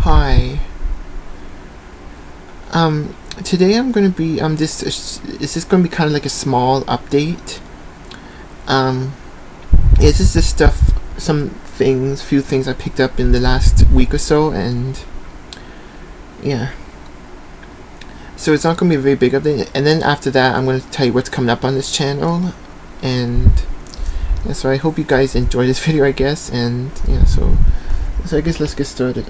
Hi. Today I'm gonna be this is this gonna be kind of like a small update. Um, this is the stuff, few things I picked up in the last week or so, and yeah. So it's not gonna be a very big update, and then after that I'm gonna tell you what's coming up on this channel, and yeah, so I hope you guys enjoy this video, I guess, and yeah, so I guess let's get started.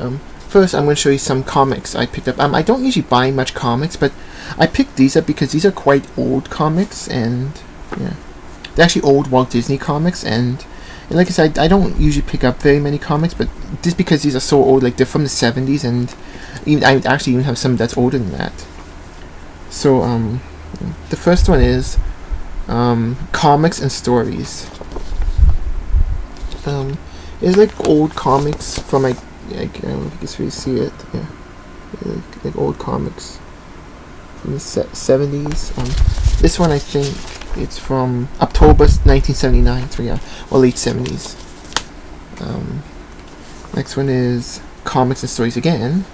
First, I'm going to show you some comics I picked up. I don't usually buy much comics, but I picked these up because these are quite old comics, and yeah, they're actually old Walt Disney comics, and like I said, I don't usually pick up very many comics, but just because these are so old, like they're from the 70s, and I actually even have some that's older than that. So, the first one is comics and stories. It's like old comics from I guess we see it. Yeah, like old comics from the 70s. This one I think it's from October 1979. So yeah, or late 70s. Next one is comics and stories again.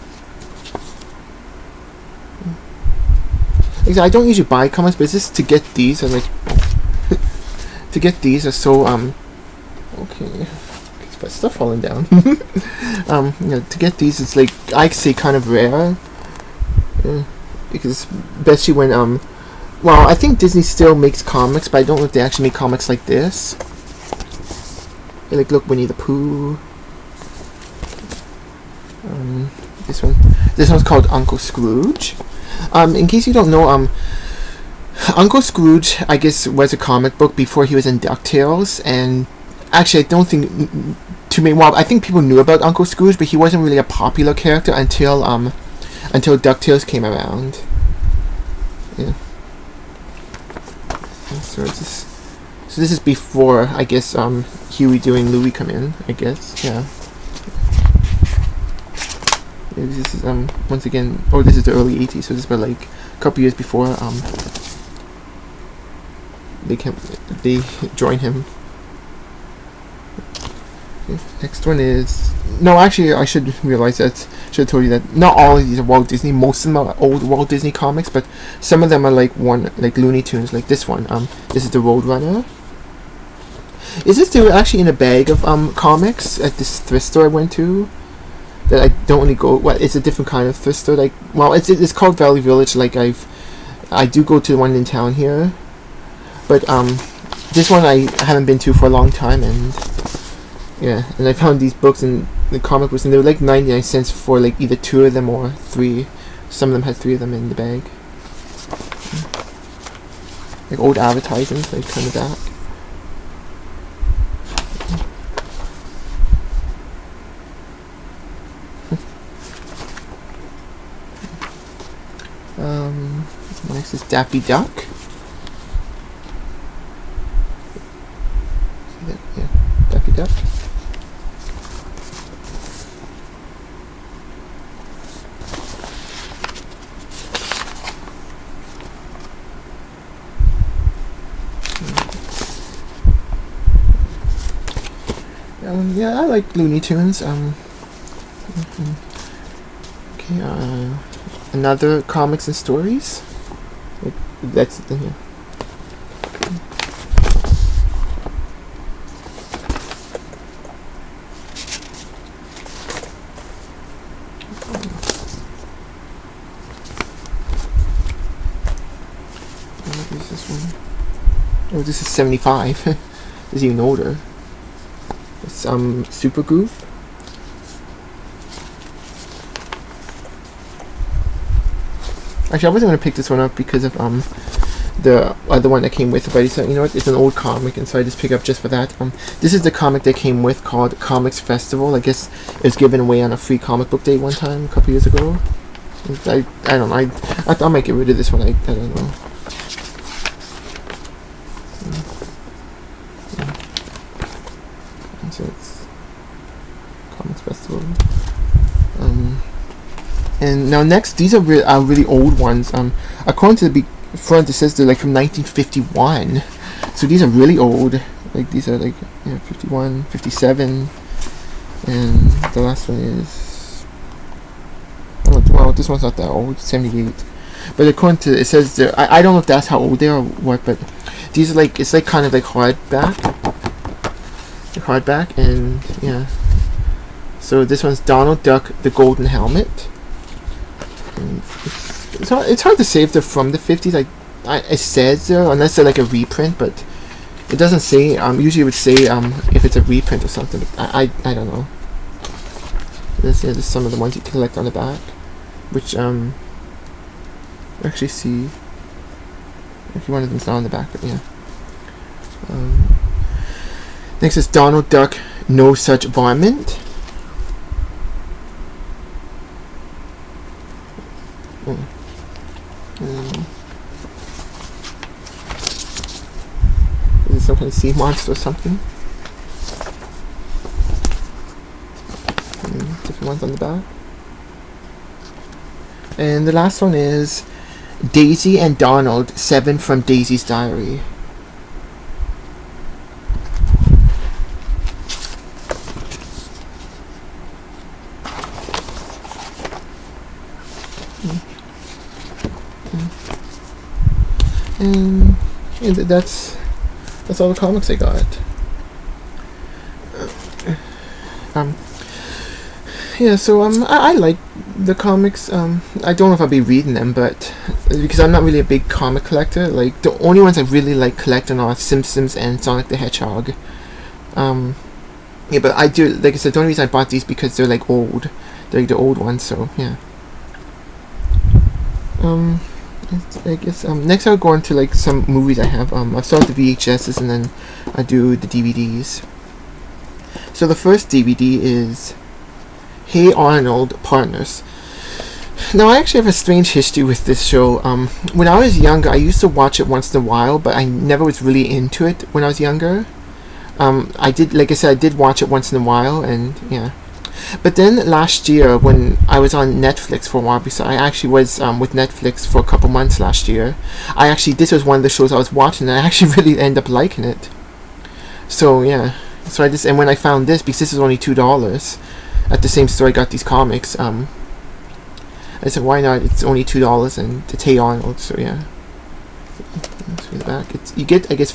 I don't usually buy comics, but it's just to get these are like to get these are so okay. But stuff falling down. To get these, it's like I say kind of rare, because especially when well, I think Disney still makes comics, but I don't know if they actually make comics like this. Like, look, Winnie the Pooh. This one's called Uncle Scrooge. In case you don't know, Uncle Scrooge, I guess, was a comic book before he was in DuckTales, and actually, I don't think I think people knew about Uncle Scrooge, but he wasn't really a popular character until DuckTales came around. Yeah. So this is before, I guess, Huey, Dewey, and Louie come in, I guess. Yeah. This is once again. Oh, this is the early '80s, so this is like a couple years before they join him. Next one is actually I should realize that. Should have told you that not all of these are Walt Disney. Most of them are old Walt Disney comics, but some of them are like Looney Tunes, like this one. This is the Roadrunner. Is this actually in a bag of comics at this thrift store I went to? That I don't really go. Well, it's a different kind of thrift store. Like, well, it's called Valley Village. Like I do go to the one in town here, but this one I haven't been to for a long time, and. Yeah, and I found these books in the comic books, and they were like 99 cents for like either 2 of them or 3. Some of them had 3 of them in the bag. Like old advertisements, like kind of that. Next is Daffy Duck. See that? Yeah, Daffy Duck. Yeah, I like Looney Tunes. Okay, another comics and stories. That's the thing here. What is this one? Oh, this is 75. This is even older. It's Supergroup. Actually, I wasn't gonna pick this one up because of the other one that came with it, but I said, you know what, it's an old comic, and so I just picked up just for that. This is the comic that came with, called Comics Festival. I guess it was given away on a free comic book day one time a couple years ago. I don't know. I thought I might get rid of this one. I don't know. So it's Comics Festival. And now next, these are really old ones. According to the front, it says they're like from 1951. So these are really old. Like these are like 51, 57, and the last one is this one's not that old, 78. But according to, it says there, I don't know if that's how old they are or what, but these are like, it's like kind of like hardback, and yeah. So this one's Donald Duck, the Golden Helmet. And it's hard to say if they're from the 50s. It says there, unless they're like a reprint, but it doesn't say. Usually it would say if it's a reprint or something. But I don't know. There's some of the ones you can collect on the back, which actually see. If one of them's not on the back, but yeah. Next is Donald Duck, No Such Varmint. Is it some kind of sea monster or something? Different ones on the back. And the last one is Daisy and Donald, 7 from Daisy's Diary. And that's all the comics I got. Yeah, so I like the comics. I don't know if I'll be reading them, but because I'm not really a big comic collector, like the only ones I really like collecting are Simpsons and Sonic the Hedgehog. Yeah, but I do, like I said, the only reason I bought these because they're like old. They're like the old ones, so yeah. I guess next I'll go on to like some movies I have. I'll start with the VHSs and then I do the DVDs. So the first DVD is Hey Arnold, Partners. Now I actually have a strange history with this show. When I was younger, I used to watch it once in a while, but I never was really into it when I was younger. I did, like I said, I did watch it once in a while, and yeah. But then last year, when I was on Netflix for a while, because I actually was with Netflix for a couple months last year, this was one of the shows I was watching, and I actually really ended up liking it. So yeah, so and when I found this, because this is only $2 at the same store I got these comics, I said why not? It's only $2 and it's Hey Arnold, so yeah. Let's read the back. You get, I guess,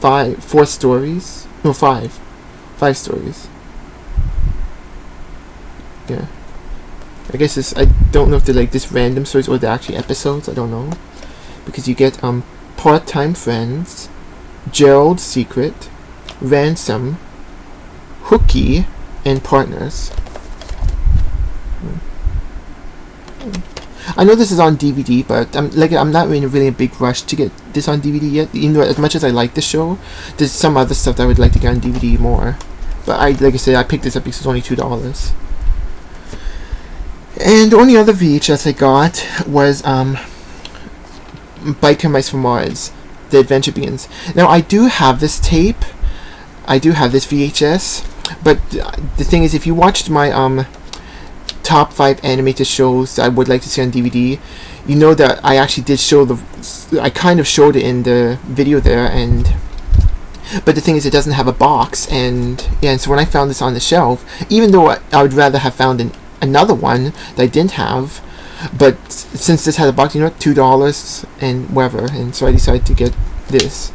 4 stories. No, 5 stories. Yeah, I guess I don't know if they're like this random stories or they're actually episodes. I don't know, because you get Part-Time Friends, Gerald's Secret, Ransom, Hooky, and Partners. I know this is on DVD, but I'm not in really a big rush to get this on DVD yet. Even though as much as I like the show, there's some other stuff that I would like to get on DVD more. But like I said, I picked this up because it's only $2. And the only other VHS I got was Biker Mice from Mars, The Adventure Begins. Now I do have this tape. I do have this VHS, but the thing is, if you watched my top 5 animated shows that I would like to see on DVD, you know that I actually did show I kind of showed it in the video there, but the thing is, it doesn't have a box, and yeah, and so when I found this on the shelf, even though I would rather have found another one that I didn't have, but since this had a box, you know what, $2 and whatever, and so I decided to get this,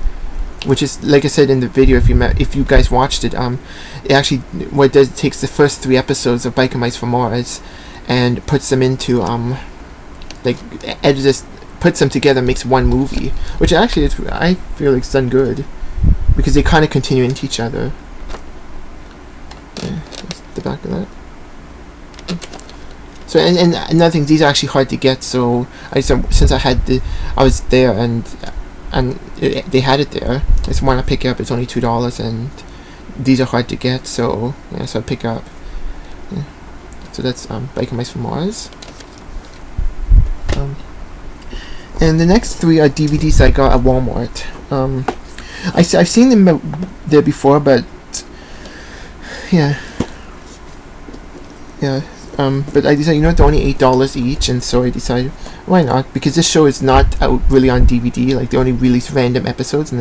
which is, like I said in the video, if you guys watched it, it actually, what it does, it takes the first 3 episodes of Biker Mice from Mars and puts them into puts them together, makes one movie, which actually I feel like it's done good because they kind of continue into each other. Yeah, that's the back of that. So and another thing, these are actually hard to get. So since I was there and they had it there, I just want to pick it up. It's only $2 and these are hard to get. So yeah, so I pick up. Yeah. So that's Biker Mice from Mars. And the next 3 are DVDs I got at Walmart. I've seen them there before, but yeah. But I decided, they're only $8 each, and so I decided, why not? Because this show is not out really on DVD, like they only release random episodes, and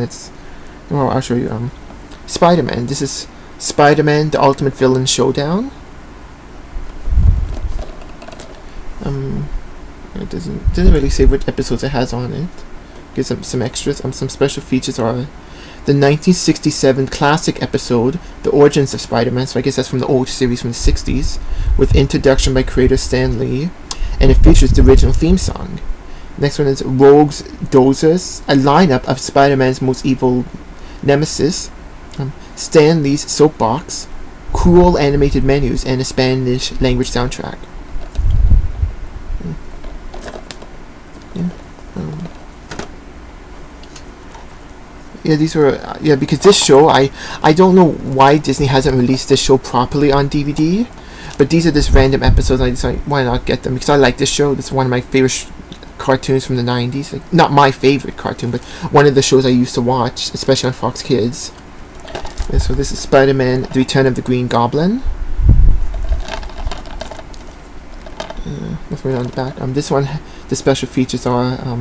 I'll show you, Spider-Man. This is Spider-Man, the Ultimate Villain Showdown. It doesn't really say which episodes it has on it. Gives some extras. Some special features are the 1967 classic episode, The Origins of Spider-Man, so I guess that's from the old series from the 60s, with introduction by creator Stan Lee, and it features the original theme song. Next one is Rogue's Dozers, a lineup of Spider-Man's most evil nemesis, Stan Lee's Soapbox, cool animated menus, and a Spanish language soundtrack. These were because this show, I don't know why Disney hasn't released this show properly on DVD, but these are just random episodes. I decided why not get them because I like this show. This is one of my favorite cartoons from the 90s. Like, not my favorite cartoon, but one of the shows I used to watch, especially on Fox Kids. So this is Spider-Man: The Return of the Green Goblin. Let's read on the back. This one, the special features are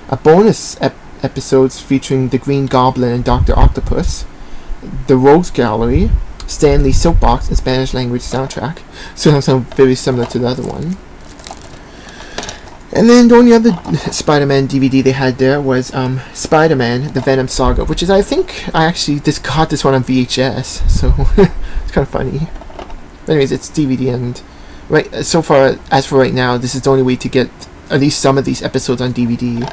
a bonus episodes featuring the Green Goblin and Dr. Octopus, the Rogues Gallery, Stan Lee's Soapbox, and Spanish language soundtrack. So it sounds very similar to the other one. And then the only other Spider-Man DVD they had there was Spider-Man: The Venom Saga, which is, I think I actually just got this one on VHS, so it's kind of funny. Anyways, it's DVD, and so far, as for right now, this is the only way to get at least some of these episodes on DVD.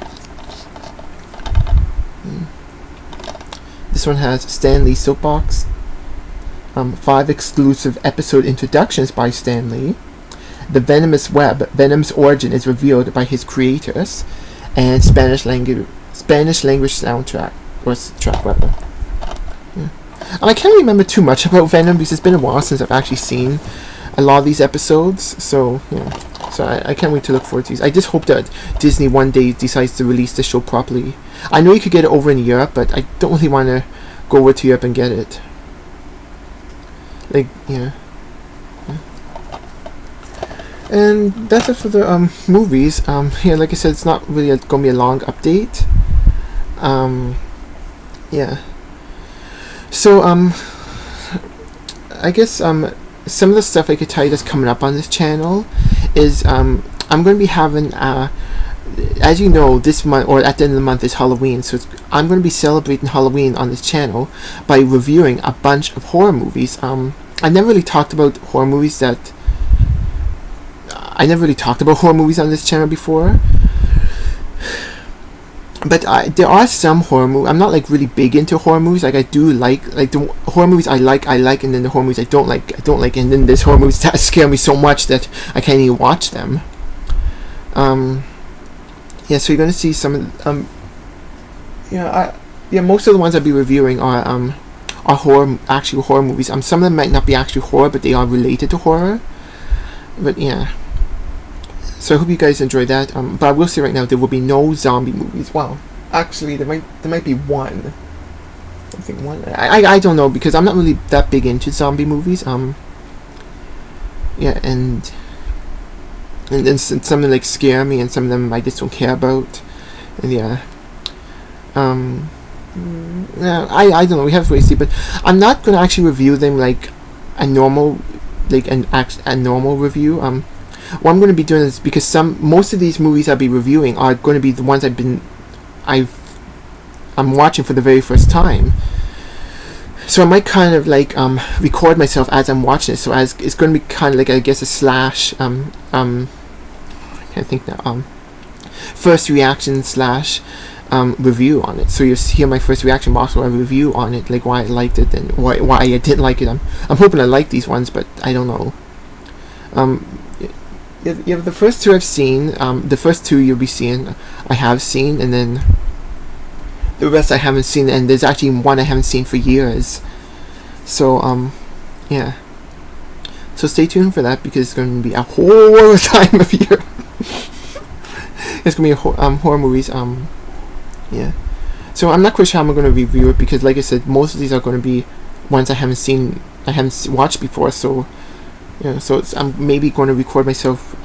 This one has Stan Lee's Soapbox, 5 exclusive episode introductions by Stan Lee, The Venomous Web, Venom's origin is revealed by his creators, and Spanish language soundtrack, or track rather. And I can't remember too much about Venom because it's been a while since I've actually seen a lot of these episodes, so I can't wait to look forward to these. I just hope that Disney one day decides to release the show properly. I know you could get it over in Europe, but I don't really want to go over to Europe and get it. And that's it for the movies. Like I said, it's not really going to be a long update. So, I guess some of the stuff I could tell you that's coming up on this channel is I'm going to be having as you know, this month, or at the end of the month, is Halloween, so I'm going to be celebrating Halloween on this channel by reviewing a bunch of horror movies. I never really talked about horror movies on this channel before, but there are some horror movies. I'm not like really big into horror movies. Like I do like the horror movies I like, and then the horror movies I don't like, and then there's horror movies that scare me so much that I can't even watch them. So you're gonna see some of most of the ones I'll be reviewing are actual horror movies. Some of them might not be actually horror, but they are related to horror. But yeah. So I hope you guys enjoyed that. But I will say right now, there will be no zombie movies. Well, actually, there might be one. I think one. I don't know, because I'm not really that big into zombie movies. And then some of them like scare me, and some of them I just don't care about. And I don't know. We have to wait and see. But I'm not gonna actually review them like a normal, a normal review. What I'm going to be doing is, because most of these movies I'll be reviewing are going to be the ones I'm watching for the very first time. So I might kind of record myself as I'm watching it. So it's going to be kind of like, I guess, a slash I can't think now. First reaction slash review on it. So you'll hear my first reaction, but also a review on it, like why I liked it and why I didn't like it. I'm hoping I like these ones, but I don't know. The first two I've seen. The first two you'll be seeing, I have seen, and then the rest I haven't seen. And there's actually one I haven't seen for years. So So stay tuned for that, because it's going to be a horror time of year. It's going to be horror movies. So I'm not quite sure how I'm going to review it, because, like I said, most of these are going to be ones I haven't watched before. So. So I'm maybe going to record myself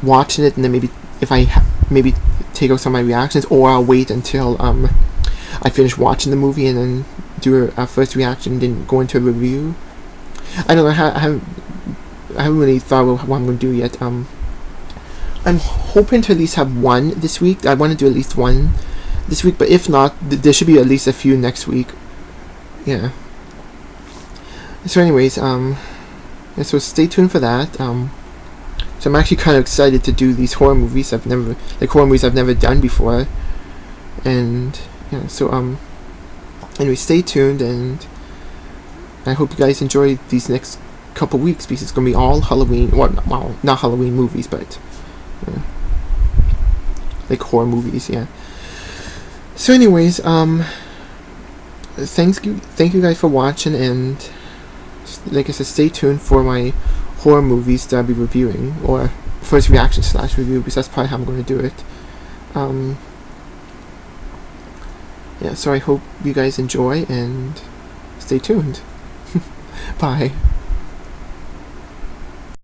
watching it, and then maybe if I maybe take out some of my reactions, or I'll wait until I finish watching the movie and then do a first reaction, and then go into a review. I don't know. I haven't really thought about what I'm going to do yet. I'm hoping to at least have one this week. I want to do at least one this week, but if not, there should be at least a few next week. Yeah. So anyways, yeah, so stay tuned for that. So I'm actually kind of excited to do these horror movies I've never done before. And yeah, so anyway, stay tuned, and I hope you guys enjoy these next couple weeks, because it's gonna be all Halloween. Well, not Halloween movies, but like horror movies. Yeah. So anyways, thank you guys for watching, and like I said, stay tuned for my horror movies that I'll be reviewing, or first reaction / review, because that's probably how I'm going to do it. Yeah, so I hope you guys enjoy, and stay tuned. Bye.